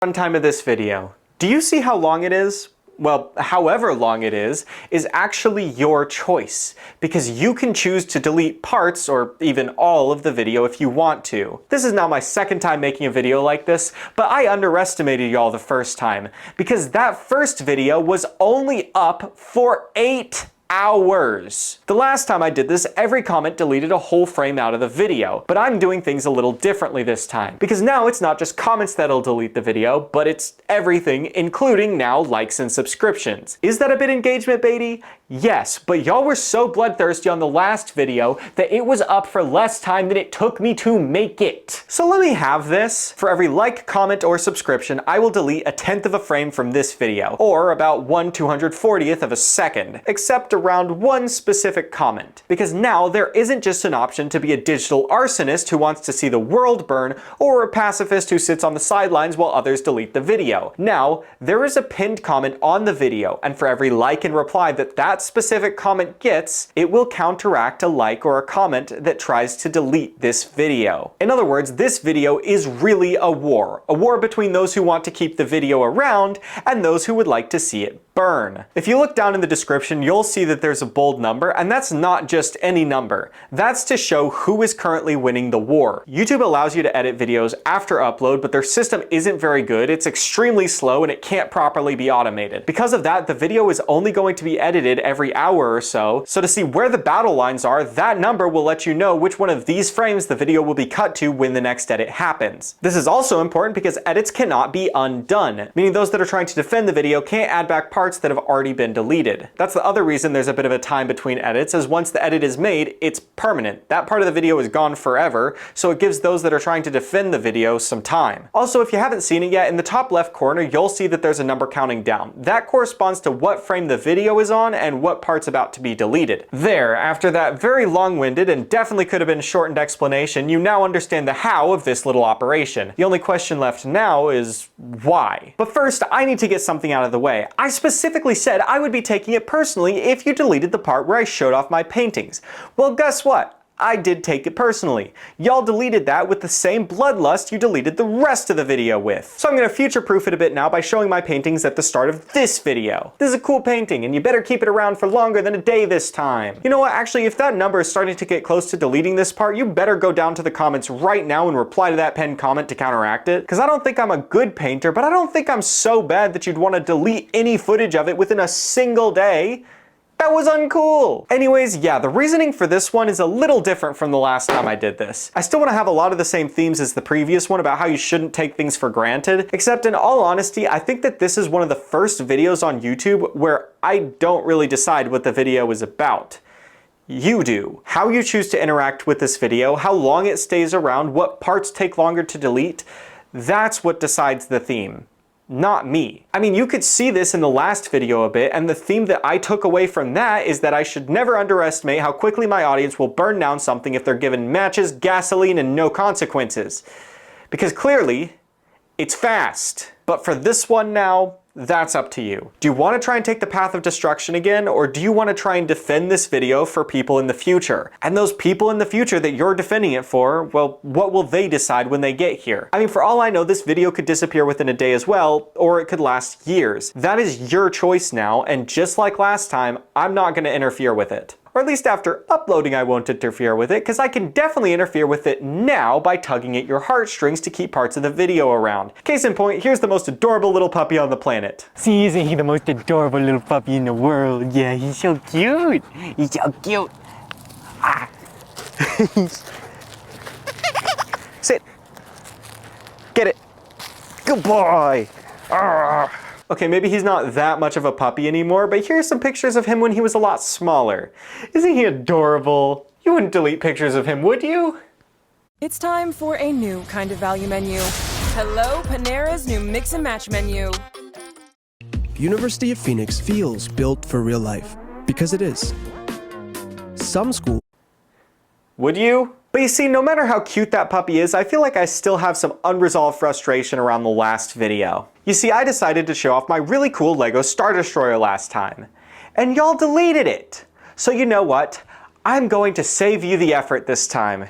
Runtime of this video. Do you see how long it is? Well, however long it is actually your choice, because you can choose to delete parts or even all of the video if you want to. This is now my second time making a video like this, but I underestimated y'all the first time, because that first video was only up for 8 hours. The last time I did this, every comment deleted a whole frame out of the video, but I'm doing things a little differently this time, because now it's not just comments that'll delete the video, but it's everything, including now likes and subscriptions. Is that a bit engagement baity? Yes, but y'all were so bloodthirsty on the last video that it was up for less time than it took me to make it. So let me have this. For every like, comment, or subscription, I will delete 1/10 of a frame from this video, or about 1/240th of a second, except around one specific comment. Because now there isn't just an option to be a digital arsonist who wants to see the world burn, or a pacifist who sits on the sidelines while others delete the video. Now, there is a pinned comment on the video, and for every like and reply that specific comment gets, it will counteract a like or a comment that tries to delete this video. In other words, this video is really a war between those who want to keep the video around and those who would like to see it burn. If you look down in the description, you'll see that there's a bold number, and that's not just any number. That's to show who is currently winning the war. YouTube allows you to edit videos after upload, but their system isn't very good. It's extremely slow and it can't properly be automated. Because of that, the video is only going to be edited every hour or so. So to see where the battle lines are, that number will let you know which one of these frames the video will be cut to when the next edit happens. This is also important because edits cannot be undone, meaning those that are trying to defend the video can't add back parts that have already been deleted. That's the other reason there's a bit of a time between edits, as once the edit is made, it's permanent. That part of the video is gone forever, so it gives those that are trying to defend the video some time. Also, if you haven't seen it yet, in the top left corner, you'll see that there's a number counting down. That corresponds to what frame the video is on and what part's about to be deleted. There, after that very long-winded and definitely could have been shortened explanation, you now understand the how of this little operation. The only question left now is why. But first, I need to get something out of the way. I specifically said I would be taking it personally if you deleted the part where I showed off my paintings. Well, guess what? I did take it personally. Y'all deleted that with the same bloodlust you deleted the rest of the video with. So I'm going to future-proof it a bit now by showing my paintings at the start of this video. This is a cool painting, and you better keep it around for longer than a day this time. You know what, actually, if that number is starting to get close to deleting this part, you better go down to the comments right now and reply to that pinned comment to counteract it. Because I don't think I'm a good painter, but I don't think I'm so bad that you'd want to delete any footage of it within a single day. That was uncool! Anyways, yeah, the reasoning for this one is a little different from the last time I did this. I still want to have a lot of the same themes as the previous one about how you shouldn't take things for granted, except in all honesty, I think that this is one of the first videos on YouTube where I don't really decide what the video is about. You do. How you choose to interact with this video, how long it stays around, what parts take longer to delete, that's what decides the theme. Not me. I mean, you could see this in the last video a bit, and the theme that I took away from that is that I should never underestimate how quickly my audience will burn down something if they're given matches, gasoline, and no consequences. Because clearly, it's fast. But for this one now, that's up to you. Do you want to try and take the path of destruction again, or do you want to try and defend this video for people in the future? And those people in the future that you're defending it for, well, what will they decide when they get here? I mean, for all I know, this video could disappear within a day as well, or it could last years. That is your choice now, and just like last time, I'm not going to interfere with it. Or at least after uploading I won't interfere with it, because I can definitely interfere with it now by tugging at your heartstrings to keep parts of the video around. Case in point, here's the most adorable little puppy on the planet. See, isn't he the most adorable little puppy in the world? Yeah, he's so cute. He's so cute. Ah. Sit. Get it. Good boy. Arrgh. Okay, maybe he's not that much of a puppy anymore, but here's some pictures of him when he was a lot smaller. Isn't he adorable? You wouldn't delete pictures of him, would you? It's time for a new kind of value menu. Hello, Panera's new Mix and Match menu. University of Phoenix feels built for real life, because it is. Some schools... Would you? But you see, no matter how cute that puppy is, I feel like I still have some unresolved frustration around the last video. You see, I decided to show off my really cool LEGO Star Destroyer last time, and y'all deleted it. So you know what? I'm going to save you the effort this time.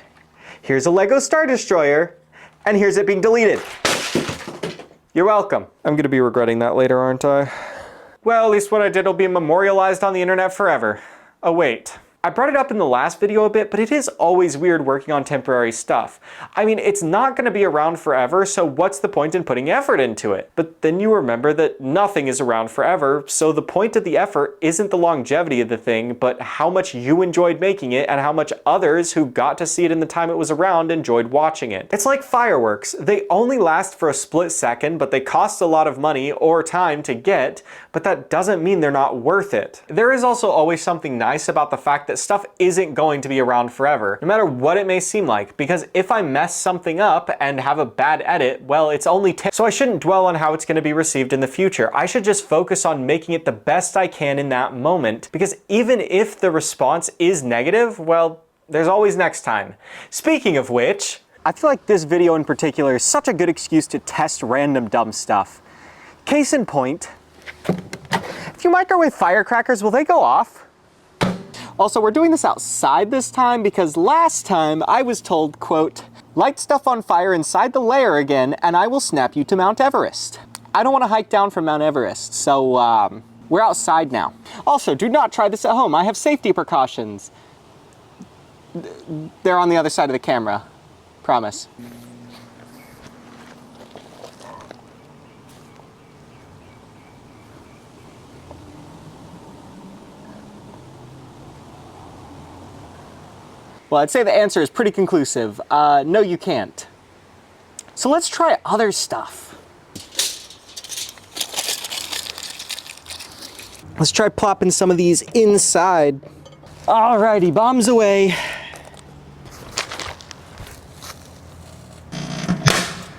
Here's a LEGO Star Destroyer, and here's it being deleted. You're welcome. I'm gonna be regretting that later, aren't I? Well, at least what I did will be memorialized on the internet forever. Oh wait. I brought it up in the last video a bit, but it is always weird working on temporary stuff. I mean, it's not going to be around forever, so what's the point in putting effort into it? But then you remember that nothing is around forever, so the point of the effort isn't the longevity of the thing, but how much you enjoyed making it and how much others who got to see it in the time it was around enjoyed watching it. It's like fireworks. They only last for a split second, but they cost a lot of money or time to get, but that doesn't mean they're not worth it. There is also always something nice about the fact that stuff isn't going to be around forever, no matter what it may seem like, because if I mess something up and have a bad edit, well, it's only so I shouldn't dwell on how it's going to be received in the future. I should just focus on making it the best I can in that moment, because even if the response is negative, well, there's always next time. Speaking of which, I feel like this video in particular is such a good excuse to test random dumb stuff. Case in point, if you microwave firecrackers, will they go off? Also, we're doing this outside this time because last time I was told, quote, light stuff on fire inside the lair again and I will snap you to Mount Everest. I don't want to hike down from Mount Everest, so we're outside now. Also, do not try this at home. I have safety precautions. They're on the other side of the camera. Promise. Well, I'd say the answer is pretty conclusive. No, you can't. So let's try other stuff. Let's try plopping some of these inside. Alrighty, bombs away.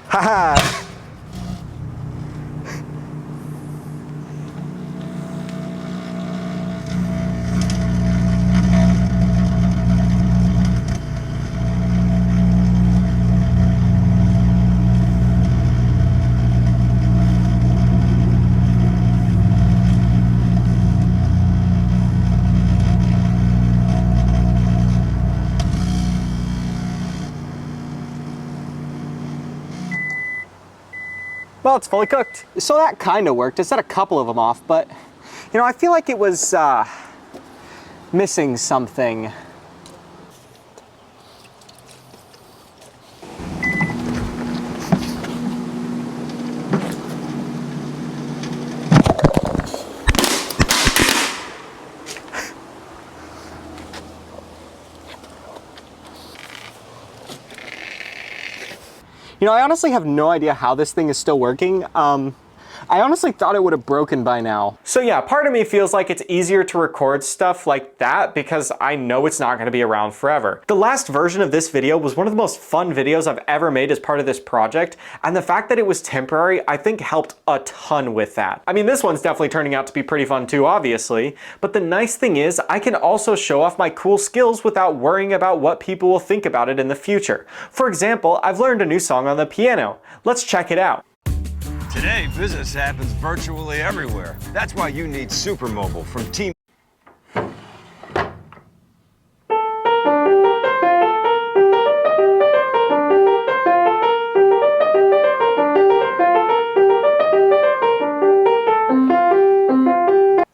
Haha. Well, it's fully cooked. So that kind of worked. It set a couple of them off, but you know, I feel like it was missing something. You know, I honestly have no idea how this thing is still working. I honestly thought it would have broken by now. So yeah, part of me feels like it's easier to record stuff like that because I know it's not going to be around forever. The last version of this video was one of the most fun videos I've ever made as part of this project, and the fact that it was temporary, I think helped a ton with that. I mean, this one's definitely turning out to be pretty fun too, obviously, but the nice thing is I can also show off my cool skills without worrying about what people will think about it in the future. For example, I've learned a new song on the piano. Let's check it out. Today, business happens virtually everywhere. That's why you need Supermobile from T-Mobile.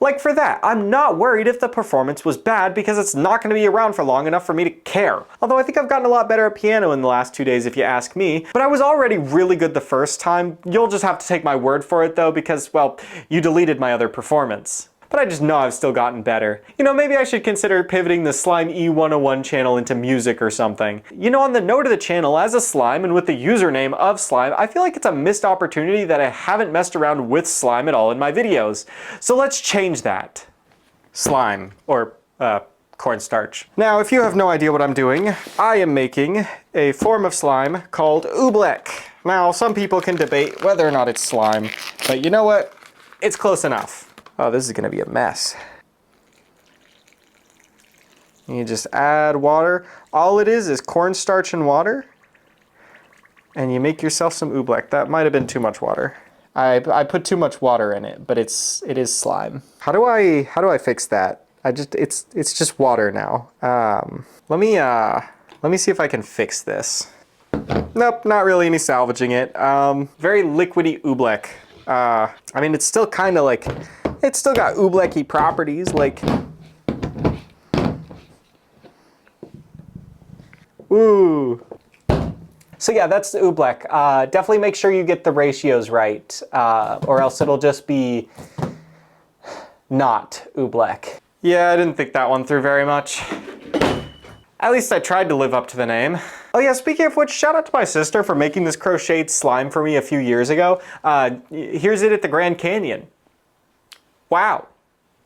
Like for that, I'm not worried if the performance was bad because it's not going to be around for long enough for me to care. Although I think I've gotten a lot better at piano in the last 2 days if you ask me, but I was already really good the first time. You'll just have to take my word for it though because, well, you deleted my other performance. But I just know I've still gotten better. You know, maybe I should consider pivoting the Slime E101 channel into music or something. You know, on the note of the channel, as a slime and with the username of slime, I feel like it's a missed opportunity that I haven't messed around with slime at all in my videos. So let's change that. Slime, or cornstarch. Now, if you have no idea what I'm doing, I am making a form of slime called oobleck. Now, some people can debate whether or not it's slime, but you know what? It's close enough. Oh, this is gonna be a mess. You just add water. All it is cornstarch and water. And you make yourself some oobleck. That might have been too much water. I put too much water in it, but it is slime. How do I fix that? It's just water now. Let me see if I can fix this. Nope, not really any salvaging it. Very liquidy oobleck. I mean, it's still kind of like, it's still got ooblecky properties, like, ooh. So yeah, that's the oobleck. Definitely make sure you get the ratios right, or else it'll just be not oobleck. Yeah, I didn't think that one through very much. At least I tried to live up to the name. Oh yeah, speaking of which, shout out to my sister for making this crocheted slime for me a few years ago. Here's it at the Grand Canyon. Wow,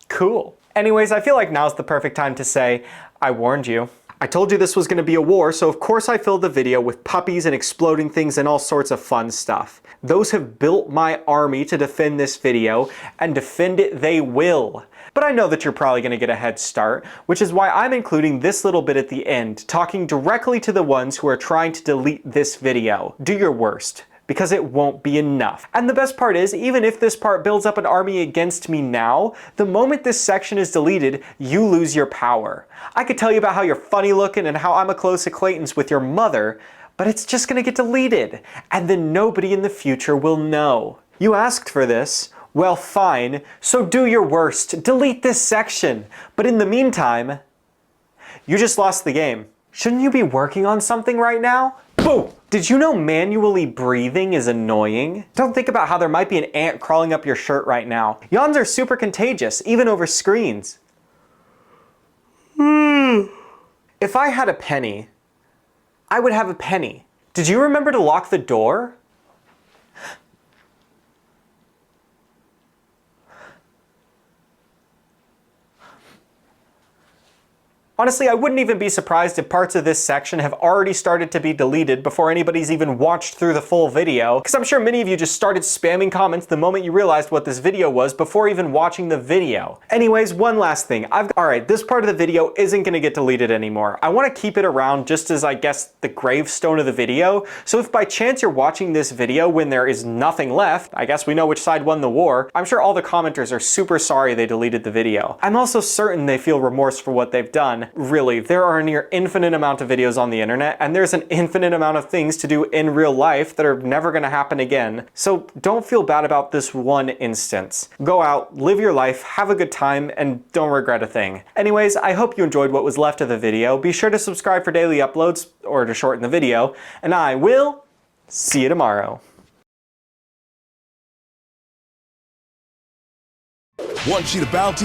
cool. Anyways, I feel like now's the perfect time to say, I warned you. I told you this was gonna be a war, so of course I filled the video with puppies and exploding things and all sorts of fun stuff. Those have built my army to defend this video, and defend it they will. But I know that you're probably gonna get a head start, which is why I'm including this little bit at the end, talking directly to the ones who are trying to delete this video. Do your worst, because it won't be enough. And the best part is, even if this part builds up an army against me now, the moment this section is deleted, you lose your power. I could tell you about how you're funny looking and how I'm a close acquaintance with your mother, but it's just gonna get deleted, and then nobody in the future will know. You asked for this. Well, fine, so do your worst. Delete this section. But in the meantime, you just lost the game. Shouldn't you be working on something right now? Boom! Did you know manually breathing is annoying? Don't think about how there might be an ant crawling up your shirt right now. Yawns are super contagious, even over screens. If I had a penny, I would have a penny. Did you remember to lock the door? Honestly, I wouldn't even be surprised if parts of this section have already started to be deleted before anybody's even watched through the full video, because I'm sure many of you just started spamming comments the moment you realized what this video was before even watching the video. Anyways, one last thing. Alright, this part of the video isn't going to get deleted anymore. I want to keep it around just as, I guess, the gravestone of the video, so if by chance you're watching this video when there is nothing left, I guess we know which side won the war, I'm sure all the commenters are super sorry they deleted the video. I'm also certain they feel remorse for what they've done. Really, there are a near infinite amount of videos on the internet, and there's an infinite amount of things to do in real life that are never gonna happen again. So don't feel bad about this one instance. Go out, live your life, have a good time, and don't regret a thing. Anyways, I hope you enjoyed what was left of the video. Be sure to subscribe for daily uploads, or to shorten the video, and I will see you tomorrow. One sheet of bounty.